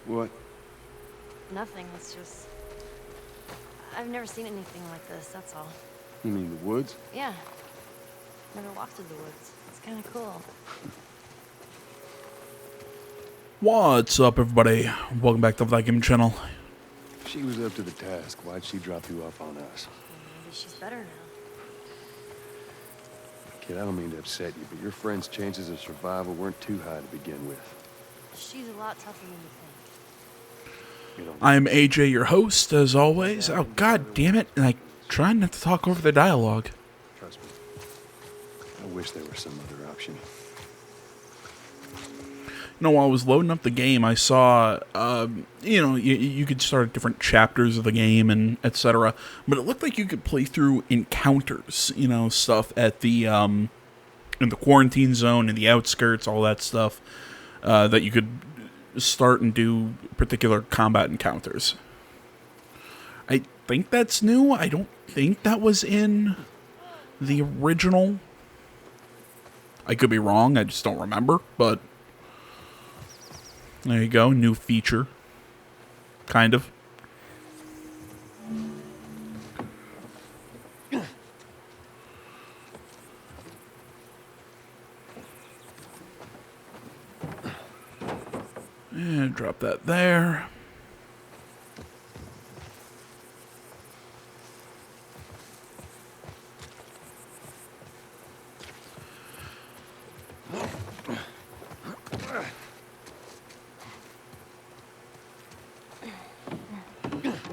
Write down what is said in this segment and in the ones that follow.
What? Nothing, it's just... I've never seen anything like this, that's all. You mean the woods? Yeah, never walked through the woods. It's kind of cool. What's up, everybody? Welcome back to the Gaming channel. She was up to the task. Why'd she drop you off on us? Maybe she's better now. Kid, I don't mean to upset you, but your friend's chances of survival weren't too high to begin with. She's a lot tougher than you think. You know, I'm AJ, your host, as always. Oh, god damn it. And I try not to talk over the dialogue. trust me. I wish there was some other option. You know, while I was loading up the game, I saw, you could start at different chapters of the game and etc. But it looked like you could play through encounters, stuff at the, in the quarantine zone, in the outskirts, all that stuff, that you could start and do particular combat encounters. I think that's new. I don't think that was in the original. I could be wrong. I just don't remember, but there you go, new feature. Kind of. And drop that there.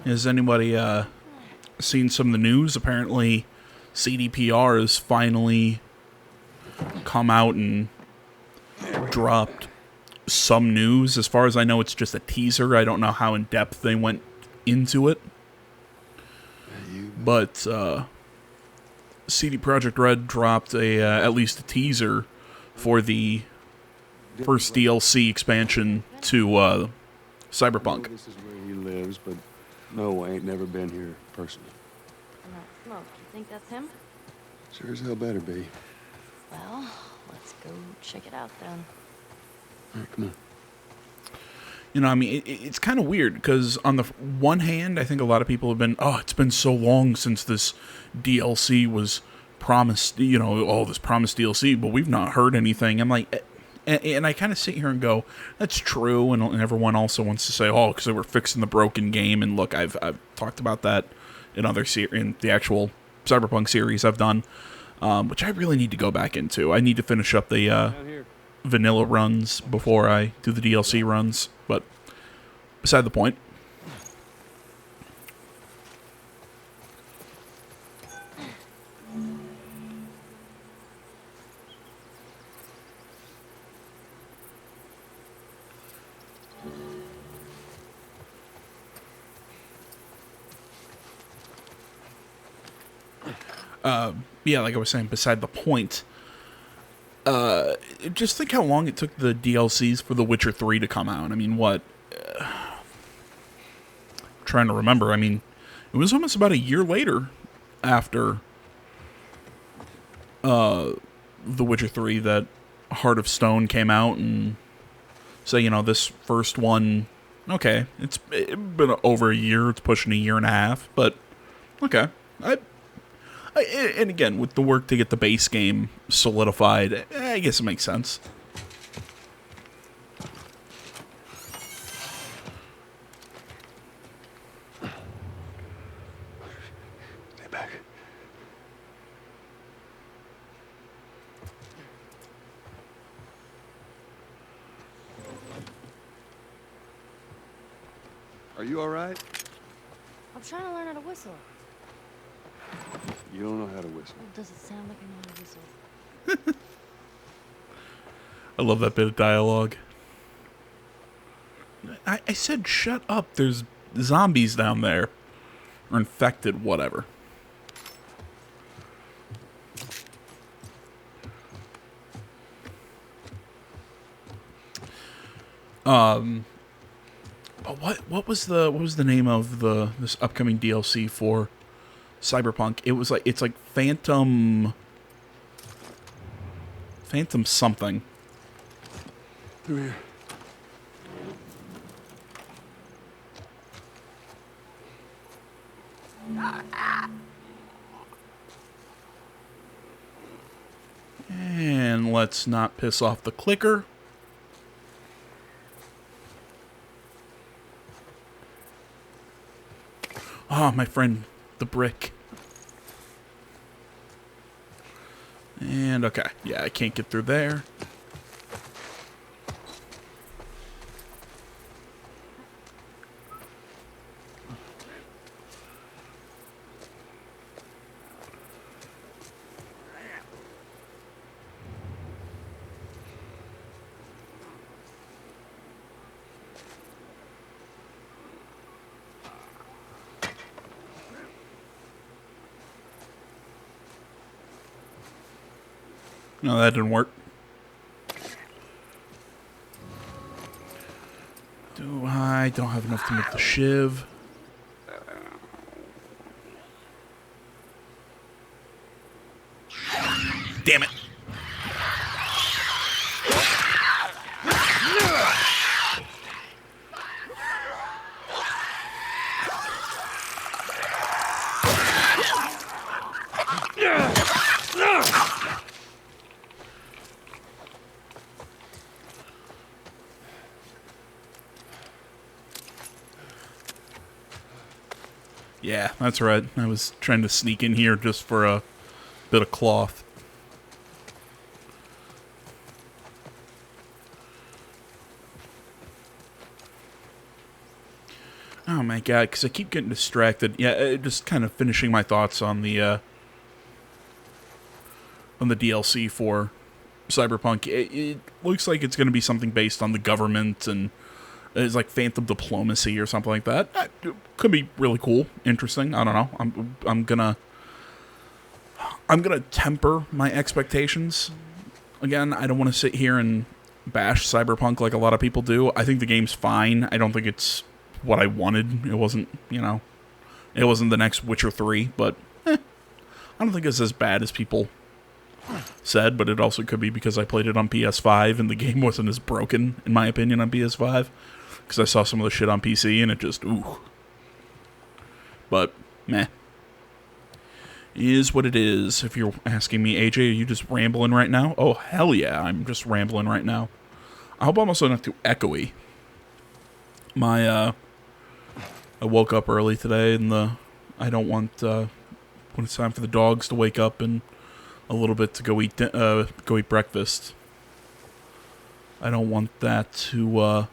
Has anybody seen some of the news? Apparently, CDPR has finally come out and dropped some news. As far as I know, it's just a teaser. I don't know how in depth they went into it. But CD Projekt Red dropped at least a teaser for the first DLC expansion to Cyberpunk. This is where he lives, but no, I ain't never been here personally. Smoke, you think that's him? Sure as hell better be. Well, let's go check it out then. All right, come on. You know, I mean, it's kind of weird because on the one hand, I think a lot of people have been, oh, it's been so long since this DLC was promised, this promised DLC, but we've not heard anything. I'm like, and I kind of sit here and go, that's true, and everyone also wants to say, oh, because they were fixing the broken game, and look, I've talked about that in in the actual Cyberpunk series I've done, which I really need to go back into. I need to finish up the vanilla runs before I do the DLC runs, but beside the point. Yeah, like I was saying, beside the point. Just think how long it took the DLCs for The Witcher 3 to come out. I mean, what? Trying to remember. I mean, it was almost about a year later after The Witcher 3 that Heart of Stone came out, and so, this first one, okay, it's been over a year. It's pushing a year and a half, but okay. And again, with the work to get the base game solidified, I guess it makes sense. Stay back. Are you all right? I'm trying to learn how to whistle. You don't know how to whistle. Does it sound like I know how to whistle? I love that bit of dialogue. I said shut up, there's zombies down there. Or infected, whatever. What was the name of this upcoming DLC for Cyberpunk? It's like Phantom something. Through here. let's not piss off the clicker. Ah, my friend, the brick. And, okay. Yeah, I can't get through there. No, that didn't work. I don't have enough to make the shiv. Damn it. Yeah, that's right. I was trying to sneak in here just for a bit of cloth. Oh my god, because I keep getting distracted. Yeah, just kind of finishing my thoughts on the DLC for Cyberpunk. It looks like it's going to be something based on the government, and it's like Phantom Diplomacy or something like that. It could be really cool, interesting. I don't know. I'm gonna temper my expectations. Again, I don't want to sit here and bash Cyberpunk like a lot of people do. I think the game's fine. I don't think it's what I wanted. It wasn't, it wasn't the next Witcher 3, but I don't think it's as bad as people said, but it also could be because I played it on PS5 and the game wasn't as broken, in my opinion, on PS5, because I saw some of the shit on PC and it just, ooh. But, meh. Is what it is. If you're asking me, AJ, are you just rambling right now? Oh, hell yeah, I'm just rambling right now. I hope I'm also not too echoey. I woke up early today, and I don't want, when it's time for the dogs to wake up in a little bit to go eat breakfast. I don't want that to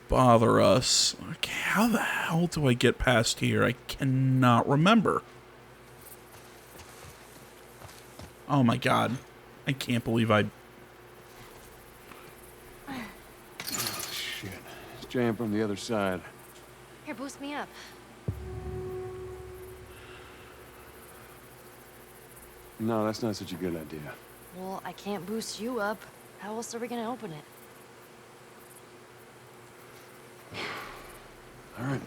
bother us. Okay, how the hell do I get past here? I cannot remember. Oh my god. I can't believe I... Shit. It's jammed from the other side. Here, boost me up. No, that's not such a good idea. Well, I can't boost you up. How else are we gonna open it? All right.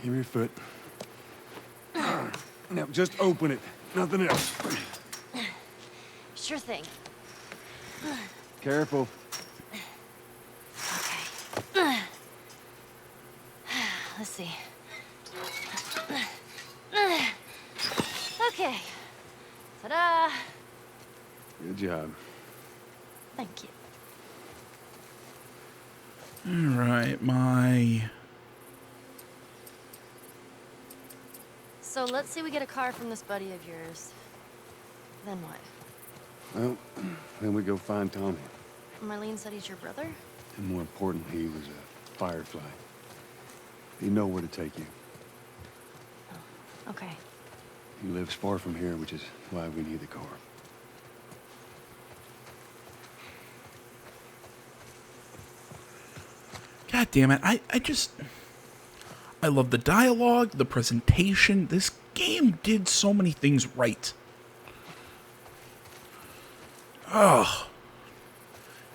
Give me your foot. Now, just open it. Nothing else. Sure thing. Careful. Okay. Let's see. Okay. Ta-da! Good job. Thank you. Alright, So let's say we get a car from this buddy of yours. Then what? Well, then we go find Tommy. Marlene said he's your brother? And more important, he was a Firefly. He'd know where to take you. Okay. He lives far from here, which is why we need the car. God damn it, I love the dialogue, the presentation. This game did so many things right. Ugh.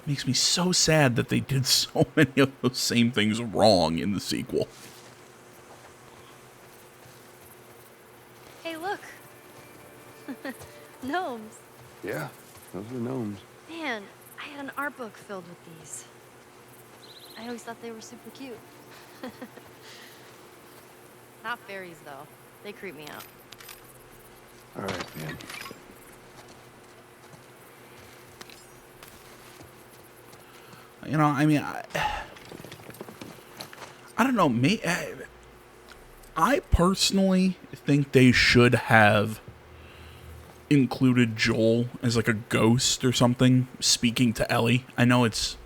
Makes me so sad that they did so many of those same things wrong in the sequel. Hey, look. Gnomes. Yeah, those are gnomes. Man, I had an art book filled with these. I always thought they were super cute. Not fairies, though. They creep me out. All right, Ben. You know, I mean, I don't know. I personally think they should have included Joel as like a ghost or something speaking to Ellie. I know it's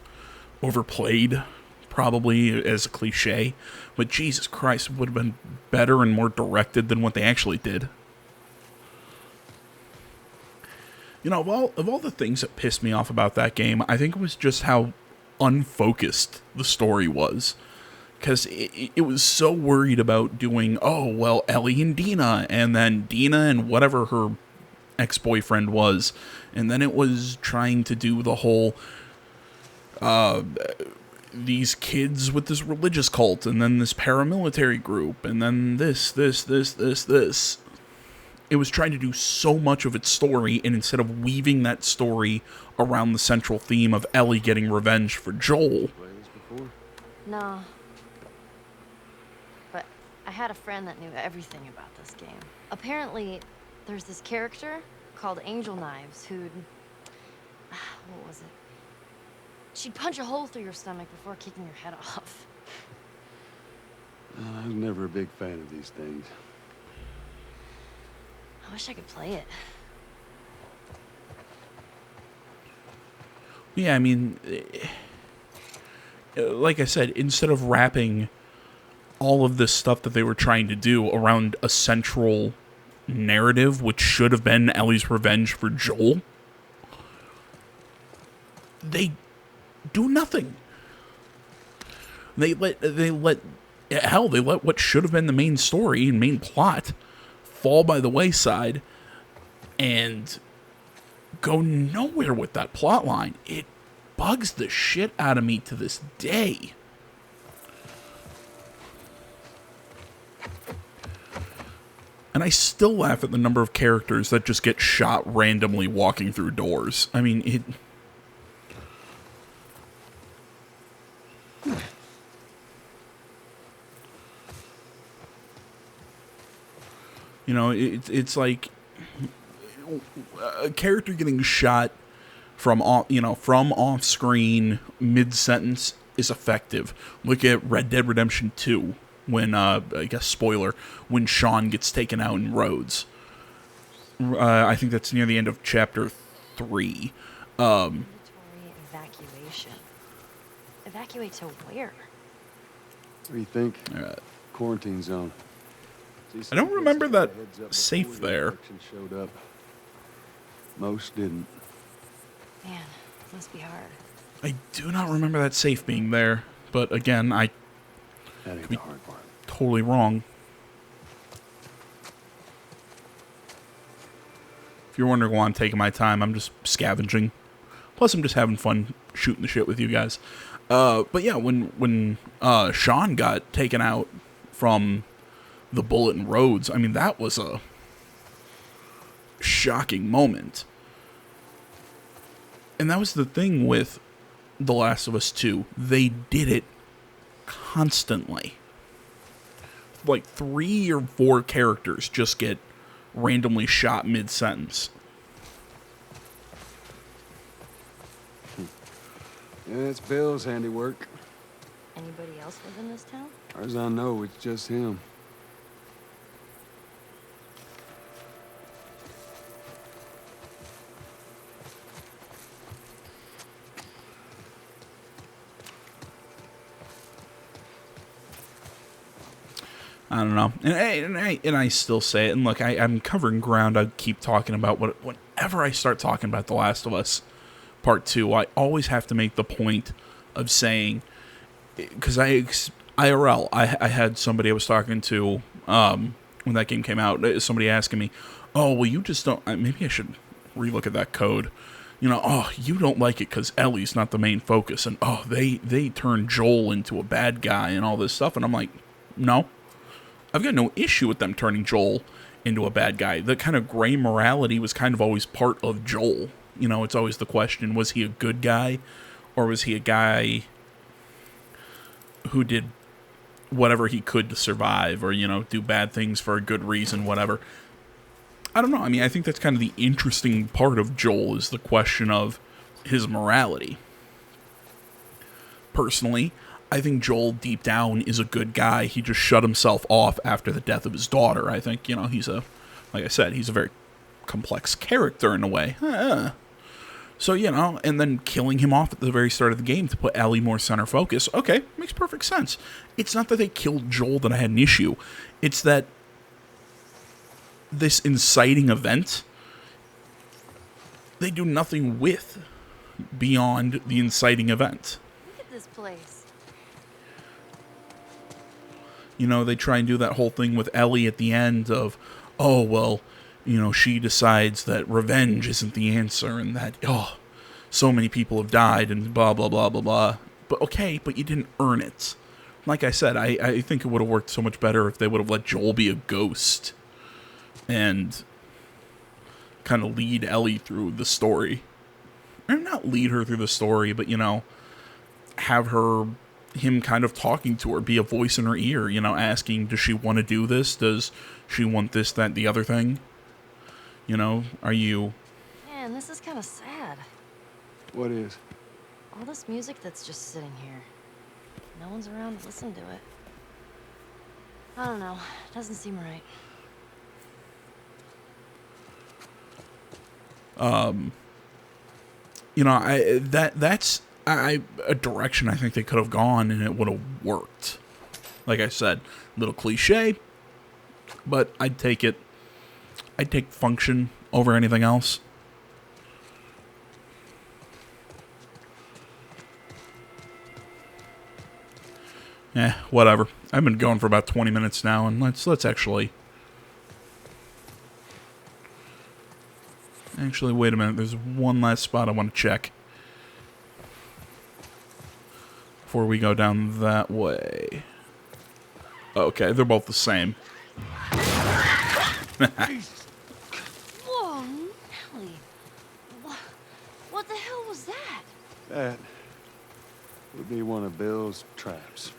overplayed, probably as a cliche, but Jesus Christ, it would have been better and more directed than what they actually did. You know, of all the things that pissed me off about that game, I think it was just how unfocused the story was. Because it was so worried about doing, oh, well, Ellie and Dina, and then Dina and whatever her ex-boyfriend was. And then it was trying to do the whole, these kids with this religious cult, and then this paramilitary group, and then this. It was trying to do so much of its story, and instead of weaving that story around the central theme of Ellie getting revenge for Joel. Play this before? No. But I had a friend that knew everything about this game. Apparently, there's this character called Angel Knives who'd... what was it? She'd punch a hole through your stomach before kicking your head off. I was never a big fan of these things. I wish I could play it. Yeah, I mean, like I said, instead of wrapping all of this stuff that they were trying to do around a central narrative, which should have been Ellie's revenge for Joel, they do nothing. They let what should have been the main story and main plot fall by the wayside and go nowhere with that plot line. It bugs the shit out of me to this day. And I still laugh at the number of characters that just get shot randomly walking through doors. I mean, it... You know, it's like a character getting shot from off screen mid sentence is effective. Look at Red Dead Redemption 2 when I guess spoiler, when Sean gets taken out in Rhodes. I think that's near the end of chapter 3. Mandatory evacuation. Evacuate to where? What do you think? Quarantine zone. I don't remember that safe there. Showed up. Most didn't. Man, this must be hard. I do not remember that safe being there, but again, I That ain't the hard part. totally wrong. If you're wondering why I'm taking my time, I'm just scavenging. Plus, I'm just having fun shooting the shit with you guys. But yeah, when Sean got taken out from the bullet in Rhodes, I mean, that was a shocking moment. And that was the thing with The Last of Us 2. They did it constantly. Like 3 or 4 characters just get randomly shot mid-sentence. Yeah, it's Bill's handiwork. Anybody else live in this town? As far as I know, it's just him. I don't know. And I still say it. And look, I'm covering ground. I keep talking about whenever I start talking about The Last of Us Part 2, I always have to make the point of saying, because IRL, I had somebody I was talking to when that game came out, somebody asking me, oh, well, you just don't, maybe I should relook at that code. You know, oh, you don't like it because Ellie's not the main focus. And, oh, they turned Joel into a bad guy and all this stuff. And I'm like, no. I've got no issue with them turning Joel into a bad guy. The kind of gray morality was kind of always part of Joel. You know, it's always the question, was he a good guy? Or was he a guy who did whatever he could to survive? Or, you know, do bad things for a good reason, whatever. I don't know. I mean, I think that's kind of the interesting part of Joel is the question of his morality. Personally, I think Joel deep down is a good guy. He just shut himself off after the death of his daughter. I think, he's like I said, he's a very complex character in a way. So, and then killing him off at the very start of the game to put Ellie more center focus. Okay, makes perfect sense. It's not that they killed Joel that I had an issue. It's that this inciting event, they do nothing with beyond the inciting event. Look at this place. They try and do that whole thing with Ellie at the end of, oh, well, she decides that revenge isn't the answer and that, so many people have died and blah, blah, blah, blah, blah. But okay, but you didn't earn it. Like I said, I think it would have worked so much better if they would have let Joel be a ghost and kind of lead Ellie through the story. Or not lead her through the story, but, have him kind of talking to her, be a voice in her ear, asking, does she want to do this? Does she want this, that, the other thing? Are you... Man, this is kind of sad. What is? All this music that's just sitting here. No one's around to listen to it. I don't know. Doesn't seem right. That's a direction I think they could have gone and it would have worked. Like I said, a little cliche, but I'd take it. I'd take function over anything else. Whatever. I've been going for about 20 minutes now, and let's actually wait a minute. There's one last spot I want to check before we go down that way. Okay, they're both the same. Whoa, Nelly. What the hell was that? That would be one of Bill's traps.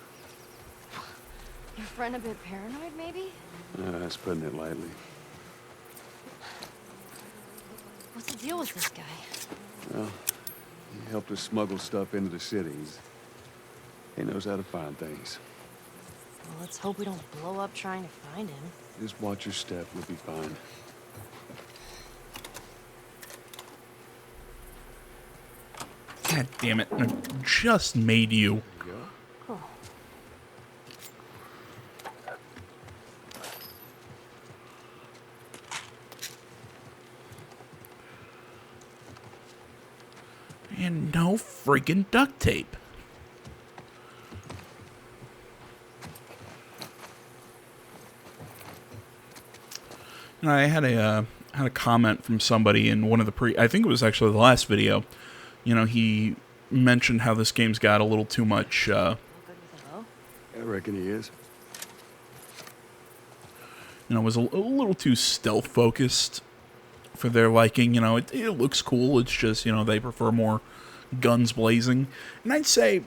Your friend a bit paranoid, maybe? That's putting it lightly. What's the deal with this guy? Well, he helped us smuggle stuff into the cities. He knows how to find things. Well, let's hope we don't blow up trying to find him. Just watch your step, you'll be fine. God damn it. I just made you. There you go. Cool. And no freaking duct tape. And I had a comment from somebody in one of the I think it was actually the last video. He mentioned how this game's got a little too much. Good with a bow? I reckon he is. Was a little too stealth focused for their liking. It looks cool. It's just they prefer more guns blazing. And I'd say,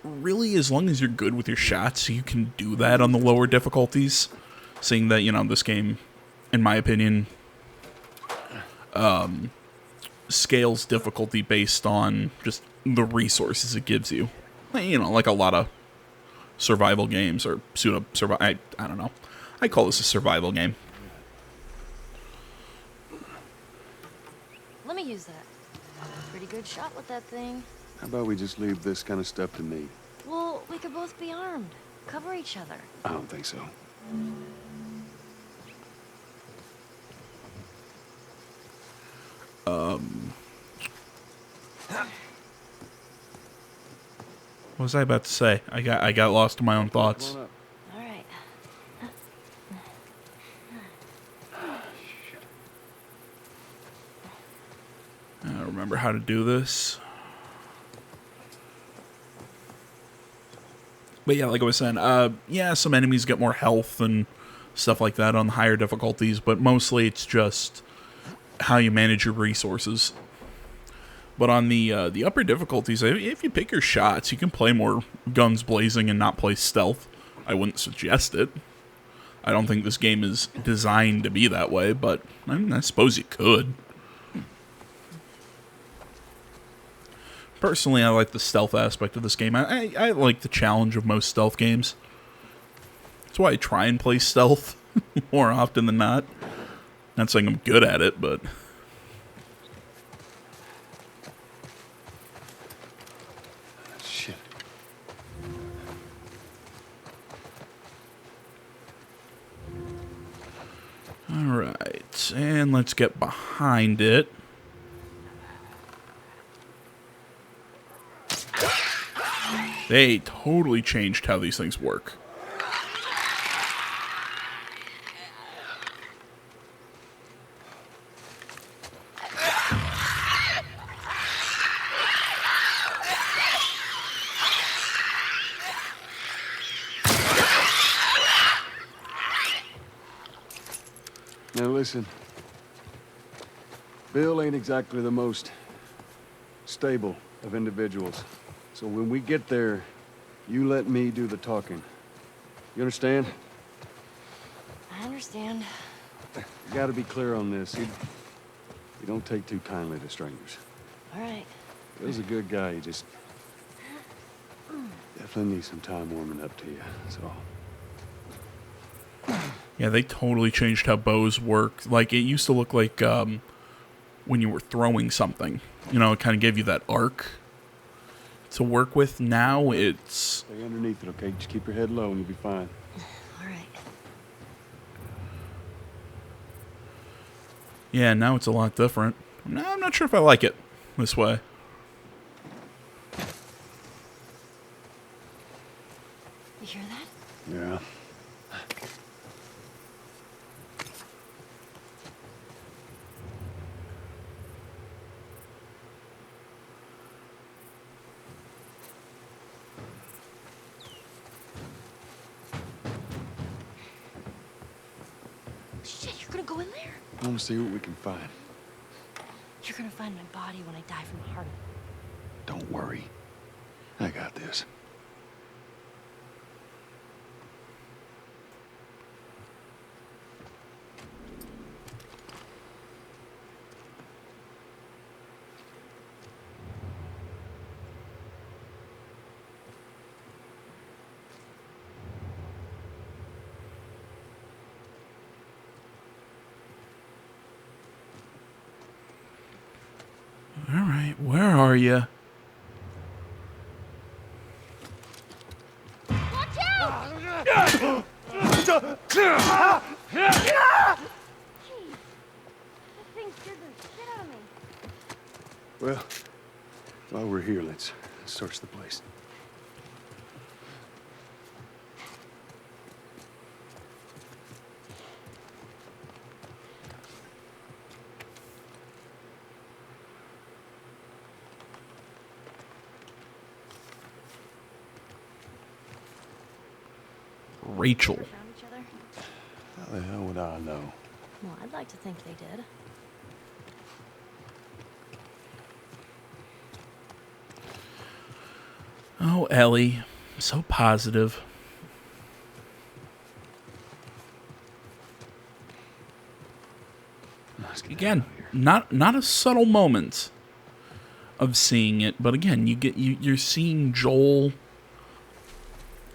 really, as long as you're good with your shots, you can do that on the lower difficulties. Seeing that this game, in my opinion, scales difficulty based on just the resources it gives you. Like a lot of survival games or pseudo-survival. I don't know. I call this a survival game. Let me use that. Pretty good shot with that thing. How about we just leave this kind of stuff to me? Well, we could both be armed. Cover each other. I don't think so. What was I about to say? I got lost in my own thoughts. Come on up. All right. I remember how to do this. But yeah, like I was saying, some enemies get more health and stuff like that on the higher difficulties, but mostly it's just how you manage your resources. But on the upper difficulties, if you pick your shots, you can play more guns blazing and not play stealth. I wouldn't suggest it. I don't think this game is designed to be that way, but I suppose you could. Personally, I like the stealth aspect of this game. I like the challenge of most stealth games. That's why I try and play stealth more often than not. Not saying I'm good at it, but... Shit. Alright, and let's get behind it. They totally changed how these things work. Now listen. Bill ain't exactly the most stable of individuals. So when we get there, you let me do the talking. You understand? I understand. You gotta be clear on this. You don't take too kindly to strangers. All right. Bill's a good guy. You just definitely need some time warming up to you. That's all. Yeah, they totally changed how bows work. Like, it used to look like when you were throwing something. You know, it kind of gave you that arc to work with. Now it's... Stay underneath it, okay? Just keep your head low and you'll be fine. All right. Yeah, now it's a lot different. No, I'm not sure if I like it this way. You hear that? Yeah. Shit, you're gonna go in there? I want to see what we can find. You're gonna find my body when I die from a heart. Don't worry. I got this. All right, where are you? Watch out! That thing scared the shit out of me. Well, while we're here, let's search the place. Rachel. Ever found each other? How the hell would I know? Well, I'd like to think they did. Oh, Ellie. So positive. Let's get Again, out of here. not a subtle moment of seeing it, but again, you're seeing Joel.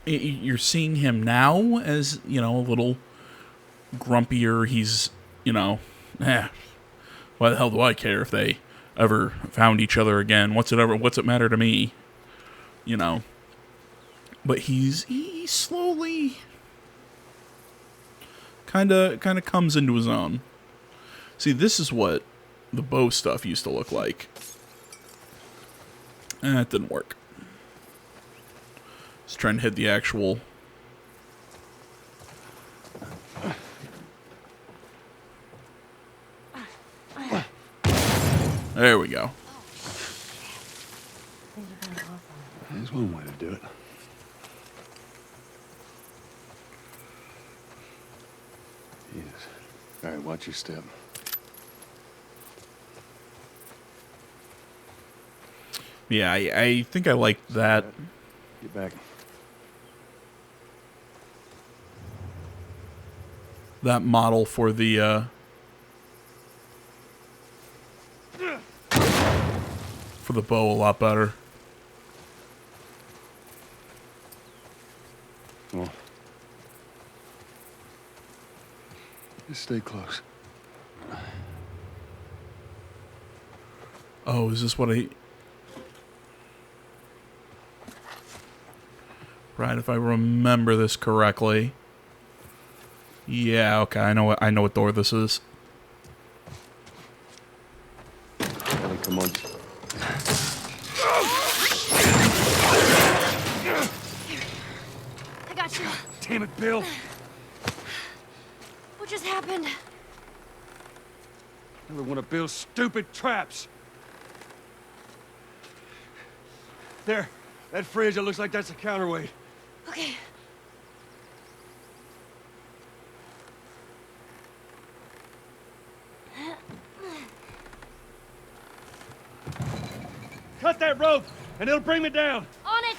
You're seeing him now as, you know, a little grumpier. He's, you know, why the hell do I care if they ever found each other again? What's it matter to me? You know. But he slowly kind of comes into his own. See, this is what the bow stuff used to look like. It didn't work. Just trying to hit the actual... There we go. Things are going awesome. There's one way to do it. Yes. All right, watch your step. Yeah, I think I like that. Get back. that model for the bow a lot better. Come on. Just stay close. Oh, is this what I... Right, if I remember this correctly. Yeah, okay, I know what door this is. Ellie, come on. I got you. Damn it, Bill. What just happened? Another one of Bill's stupid traps. There, that fridge, it looks like that's a counterweight. Okay. Cut that rope, and it'll bring me down. On it!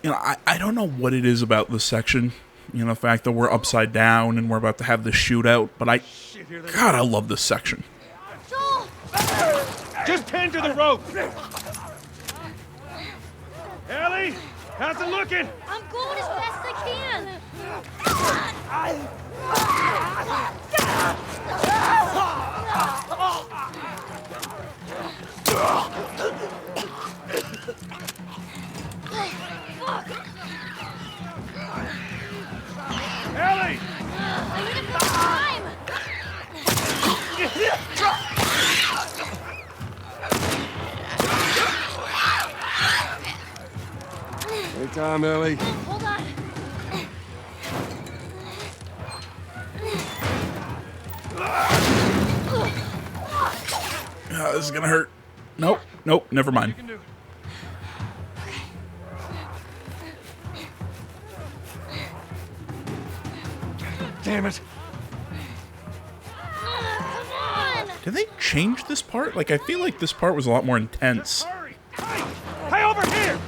You know, I don't know what it is about this section. You know, the fact that we're upside down and we're about to have this shootout, but God, I love this section. Joel! Just tend to the rope. Ellie, how's it looking? I'm going as fast as I can! Ellie! I need a bit of time! Anytime, Ellie. Hold on. This is gonna hurt. Nope, nope, never mind. You can do it. Damn it. Come on! Did they change this part? Like, I feel like this part was a lot more intense. Hurry! Hey! Hey, over here!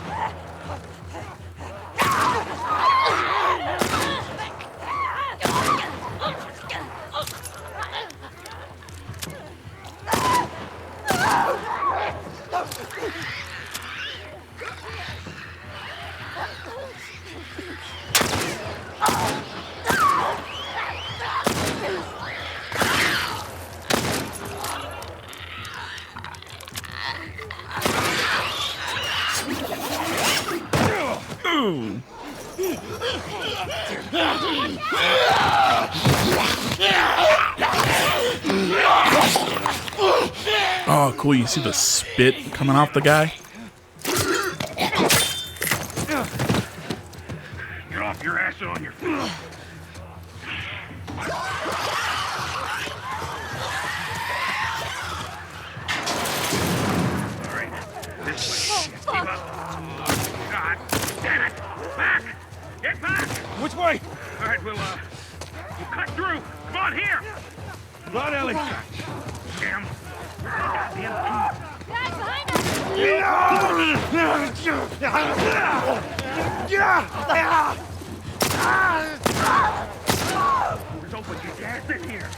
Ooh. Oh, cool. You see the spit coming off the guy? Get off your ass and on your feet. All right. This way. Keep up. God damn it. Back. Get back. Which way? All right, we'll cut through. Come on, here. Right, Ellie. Damn. Goddamn key. Guys, behind us! Don't put your ass in here.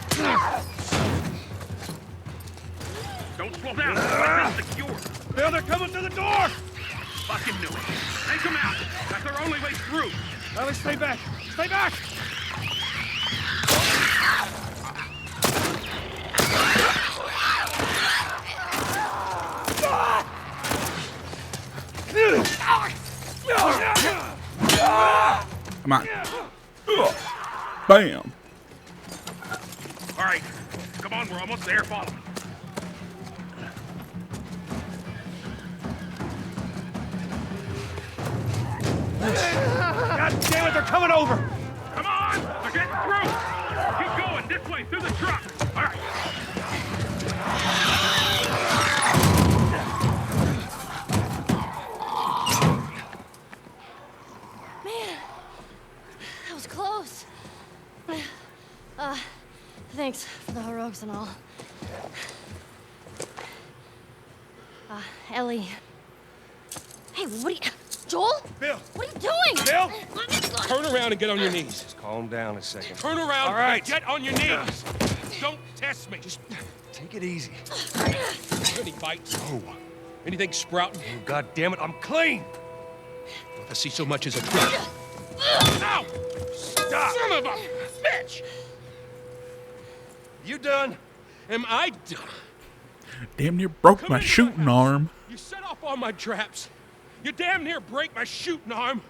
Don't slow down. Like this secure. Bill, they're coming to the door! Fucking knew it. Take them out. That's our only way through. Ellie, stay back! Stay back! Come on. Ugh. Bam. All right. Come on, we're almost there. Follow me. God damn it, they're coming over! Come on! They're getting through! Keep going, this way, through the truck! All right. Man, that was close. Thanks for the heroics and all. Ellie. Hey, what are you... Joel? Bill! What are you doing? Bill! Let me go. Turn around and get on your knees. Just calm down a second. Turn around All right. and get on your knees. Don't test me. Just Take it easy. any bites. Oh. Anything sprouting. Oh, God damn it, I'm clean! If I see so much as a twig. Ow! Stop! Son of a bitch! You done? Am I done? Damn near broke Come my into shooting house. arm. You set off all my traps. You damn near break my shooting arm.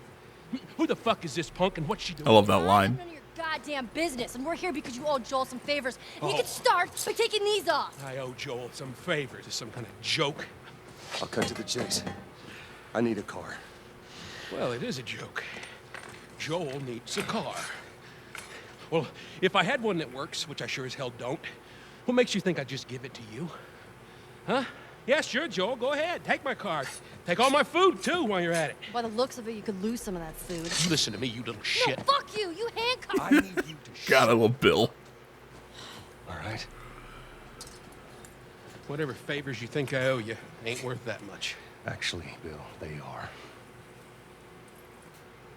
Who the fuck is this punk and what's she doing? I love that None line. of your goddamn business, and we're here because you owe Joel some favors. And you Oh. can start by taking these off. I owe Joel some favors. Is some kind of joke? I'll cut to the chase. I need a car. Well, it is a joke. Joel needs a car. Well, if I had one that works, which I sure as hell don't, what makes you think I'd just give it to you? Huh? Yeah, sure, Joel. Go ahead. Take my car. Take all my food, too, while you're at it. By the looks of it, you could lose some of that food. Listen to me, you little shit. No, fuck you. You handcuffed I me. need you to God, I love Bill. All right? Whatever favors you think I owe you ain't worth that much. Actually, Bill, they are.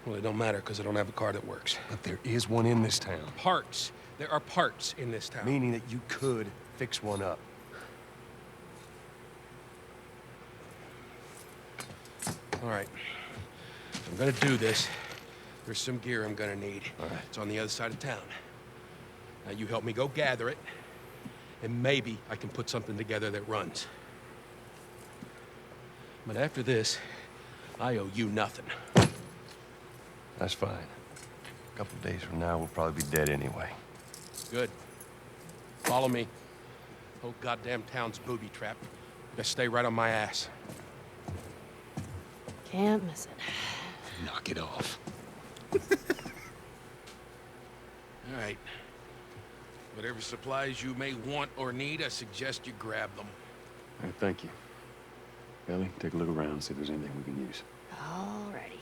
Well, it don't matter because I don't have a car that works. But there is one in this town. Parts. There are parts in this town. Meaning that you could fix one up. All right. If I'm gonna do this, there's some gear I'm gonna need. All right. It's on the other side of town. Now you help me go gather it, and maybe I can put something together that runs. But after this, I owe you nothing. That's fine. A couple days from now, we'll probably be dead anyway. Good. Follow me. Whole goddamn town's booby trapped. Just stay right on my ass. Can't miss it. Knock it off. All right. Whatever supplies you may want or need, I suggest you grab them. All right, thank you. Ellie, take a look around, see if there's anything we can use. Alrighty.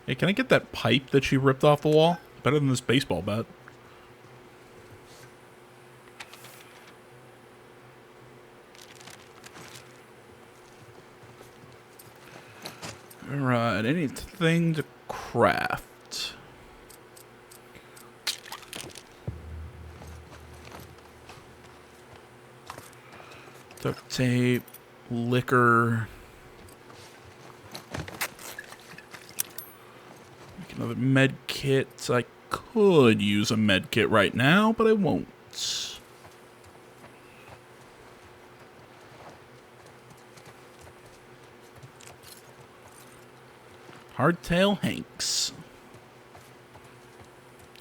Hey, can I get that pipe that she ripped off the wall? Better than this baseball bat. Alright, anything to craft. Duct tape, liquor. Make another med kit. I could use a med kit right now, but I won't. Hardtail Hanks.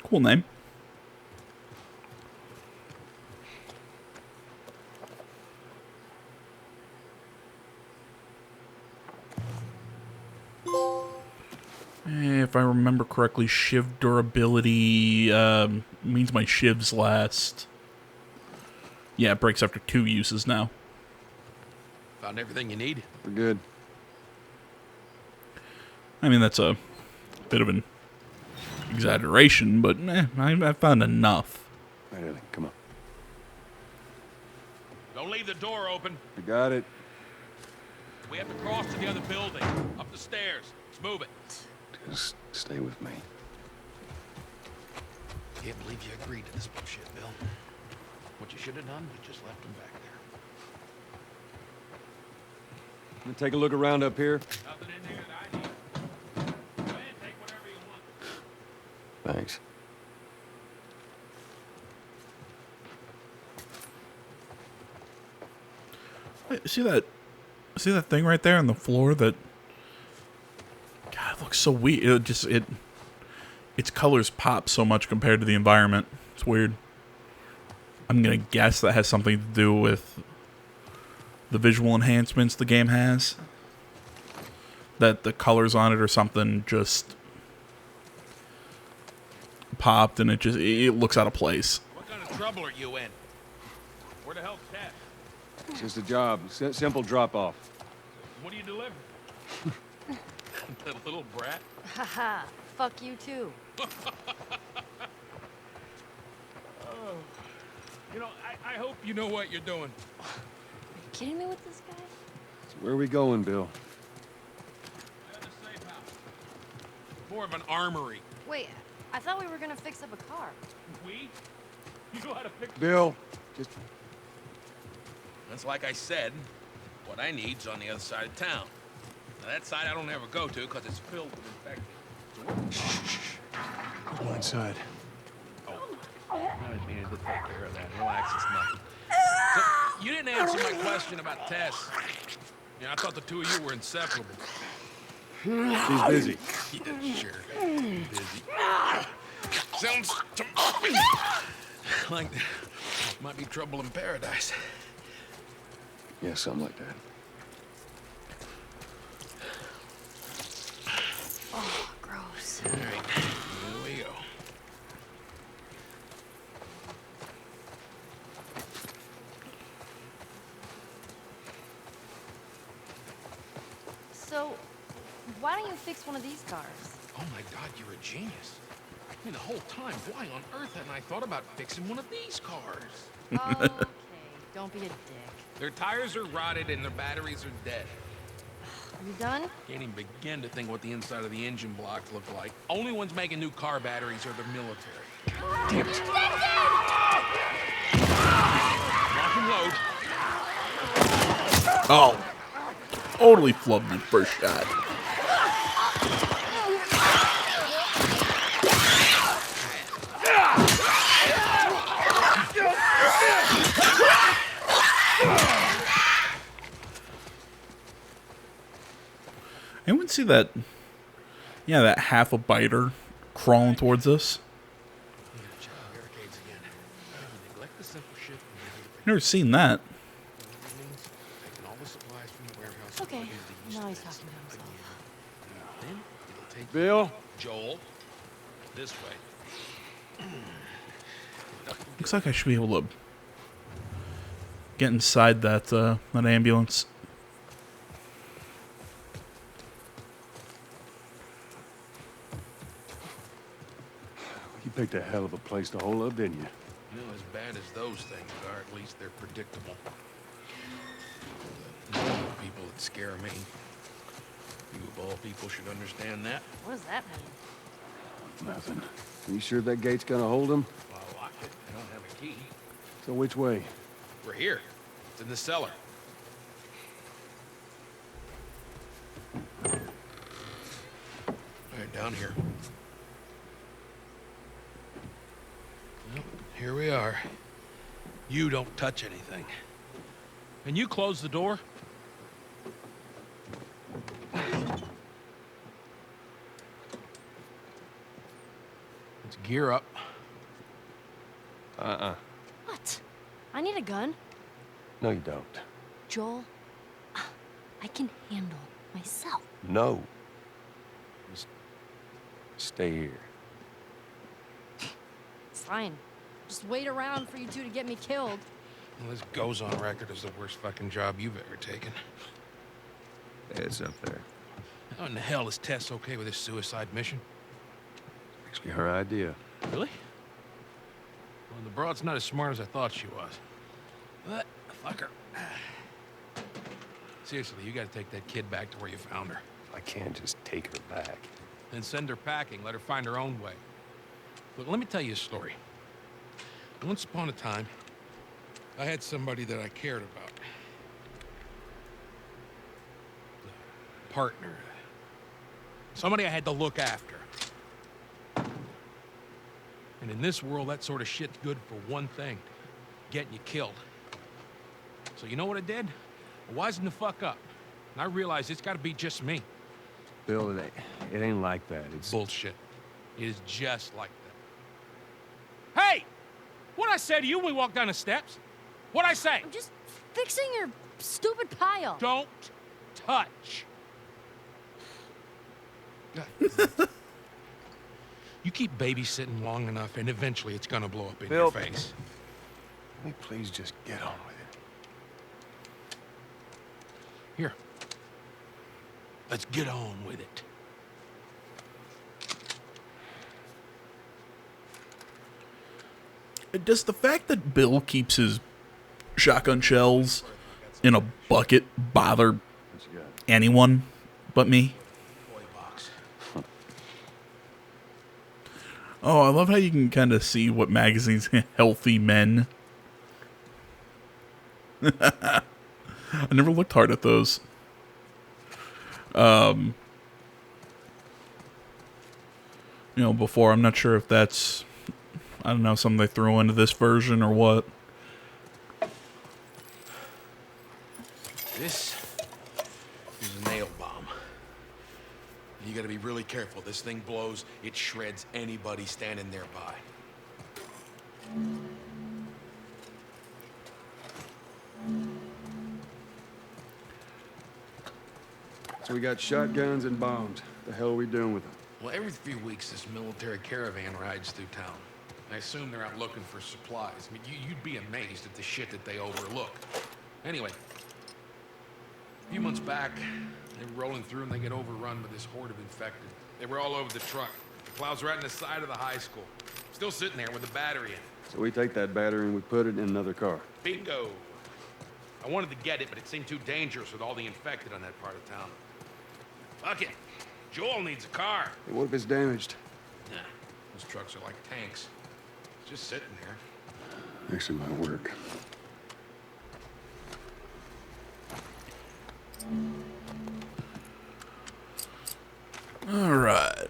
Cool name. If I remember correctly, shiv durability means my shivs last. Yeah, it breaks after 2 uses now. Found everything you need? We're good. I mean, that's a bit of an exaggeration, but I found enough. All right, Ellie, come on. Don't leave the door open. I got it. We have to cross to the other building. Up the stairs. Let's move it. Just stay with me. Can't believe you agreed to this bullshit, Bill. What you should have done, you just left him back there. Let me take a look around up here. Nothing in there that I need. Go ahead, take whatever you want. Thanks. Wait, see that thing right there on the floor? That, God, it looks so weird. Its colors pop so much compared to the environment. It's weird. I'm gonna guess that has something to do with the visual enhancements the game has. That the colors on it or something just popped, and it looks out of place. What kind of trouble are you in? Where the hell's Ted? It's just a job. Simple drop-off. What do you deliver? That little brat? Haha. Fuck you too. You know, I hope you know what you're doing. Are you kidding me with this guy? So where are we going, Bill? The safe house. More of an armory. Wait, I thought we were gonna fix up a car. We? You know how to fix... Bill, just That's like I said, what I need's on the other side of town. Now, that side I don't ever go to because it's filled with infected. go inside. I just needed to take care of that. Relax, it's nothing. So, you didn't answer my question about Tess. You know, I thought the two of you were inseparable. She's busy. Yeah, sure. Busy. Sounds to me like there might be trouble in paradise. Yeah, something like that. Oh, gross. All right, here we go. So, why don't you fix one of these cars? Oh my God, you're a genius. I mean, the whole time, why on earth hadn't I thought about fixing one of these cars? Okay, don't be a dick. Their tires are rotted and their batteries are dead. Are you done? Can't even begin to think what the inside of the engine blocks look like. Only ones making new car batteries are the military. Damn it. Lock and load. Oh, totally flubbed my first shot. Anyone see that? Yeah, that half a biter crawling towards us. Barricades again. Neglect the simple shit. Never seen that. Taking all the supplies from the warehouse. Okay, now he's talking to himself. Then it'll take Bill? Joel, this way. Looks like I should be able to get inside that that ambulance. You picked a hell of a place to hole up, didn't you? You know, as bad as those things are, at least they're predictable. The normal people that scare me. You of all people should understand that. What does that mean? Nothing. You sure that gate's gonna hold them? Well, I locked it. I don't have a key. So which way? We're here. It's in the cellar. All right, down here. Well, here we are. You don't touch anything. And you close the door? Let's gear up. What? I need a gun. No, you don't. Joel, I can handle myself. No. Just stay here. Fine. Just wait around for you two to get me killed. Well, this goes on record as the worst fucking job you've ever taken. It's up there. How in the hell is Tess okay with this suicide mission? Actually, her idea. Really? Well, the broad's not as smart as I thought she was. But, fuck her. Seriously, you gotta take that kid back to where you found her. I can't just take her back. Then send her packing, let her find her own way. Look, let me tell you a story. Once upon a time, I had somebody that I cared about. A partner. Somebody I had to look after. And in this world, that sort of shit's good for one thing. Getting you killed. So you know what I did? I wisened the fuck up. And I realized it's gotta be just me. Bill, it ain't like that. It's Bullshit. It is just like that. Hey! What'd I say to you when we walked down the steps? What'd I say? I'm just fixing your stupid pile. Don't touch. You keep babysitting long enough, and eventually it's gonna blow up in your Bill. face. Can we please just get on with it? Here. Let's get on with it. Does the fact that Bill keeps his shotgun shells in a bucket bother What you got? Anyone but me. Toy box. Oh, I love how you can kind of see what magazines healthy men. I never looked hard at those. Before. I'm not sure if that's, I don't know, something they throw into this version or what. This is a nail bomb. You gotta be really careful. This thing blows, it shreds anybody standing nearby. So we got shotguns and bombs. The hell are we doing with them? Well, every few weeks, this military caravan rides through town. I assume they're out looking for supplies. I mean, you'd be amazed at the shit that they overlook. Anyway, a few months back, they were rolling through and they get overrun by this horde of infected. They were all over the truck. The plows right in the side of the high school. Still sitting there with the battery in it. So we take that battery and we put it in another car. Bingo! I wanted to get it, but it seemed too dangerous with all the infected on that part of town. Fuck it. Joel needs a car. Hey, what if it's damaged? Nah, those trucks are like tanks. It's just sitting there. Actually might work. All right.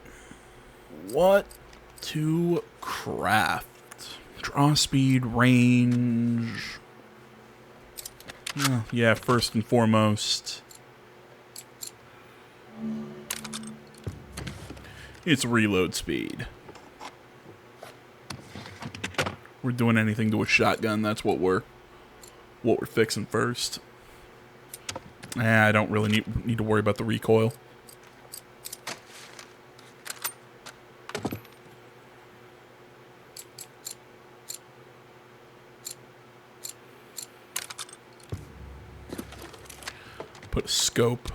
What to craft? Draw speed, range. Yeah, first and foremost, it's reload speed. We're doing anything to a shotgun. That's what we're fixing first. I don't really need to worry about the recoil. Put a scope.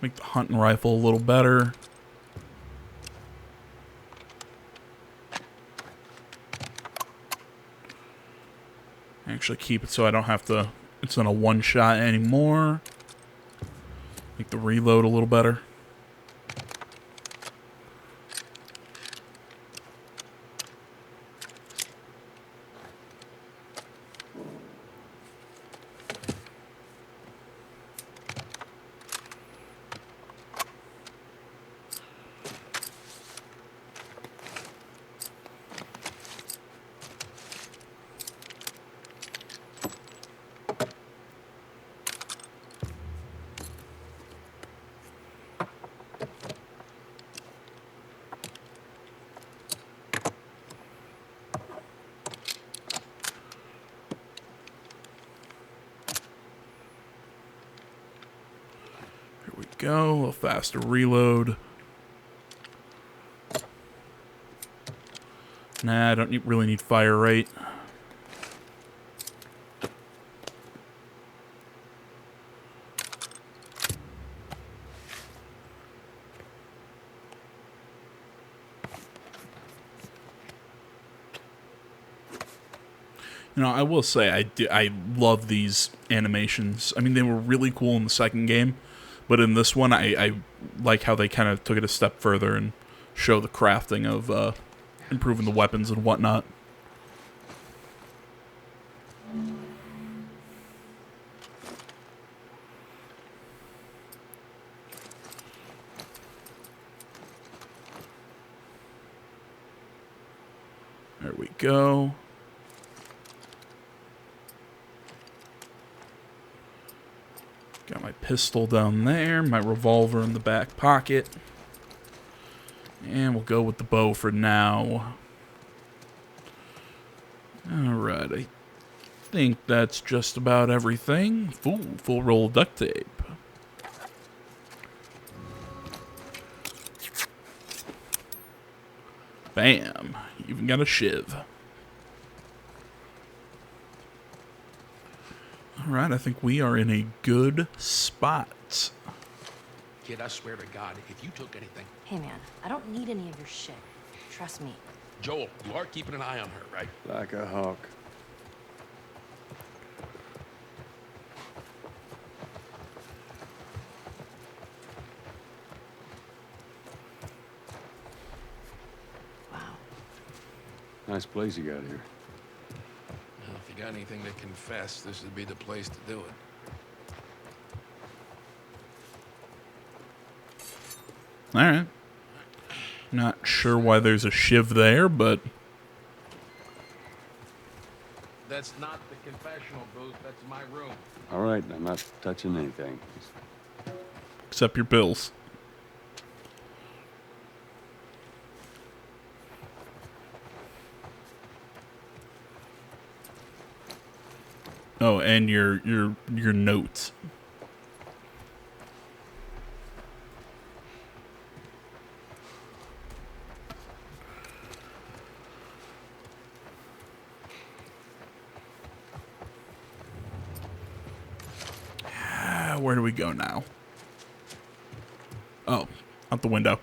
Make the hunting rifle a little better. Actually keep it so I don't have to, it's not a one shot anymore. Make the reload a little better. Go, a little faster reload. Nah, I don't really need fire rate. I will say I love these animations. I mean, they were really cool in the second game. But in this one, I like how they kind of took it a step further and show the crafting of improving the weapons and whatnot. There we go. Got my pistol down there, my revolver in the back pocket. And we'll go with the bow for now. Alright, I think that's just about everything. Full roll of duct tape. Bam, even got a shiv. Alright, I think we are in a good spot. Kid, I swear to God, if you took anything... Hey, man, I don't need any of your shit. Trust me. Joel, you are keeping an eye on her, right? Like a hawk. Nice place you got here. Well, if you got anything to confess, this would be the place to do it. All right. Not sure why there's a shiv there, but That's not the confessional booth. That's my room. All right, I'm not touching anything. except your pills. Oh, and your notes. Where do we go now? Oh, out the window.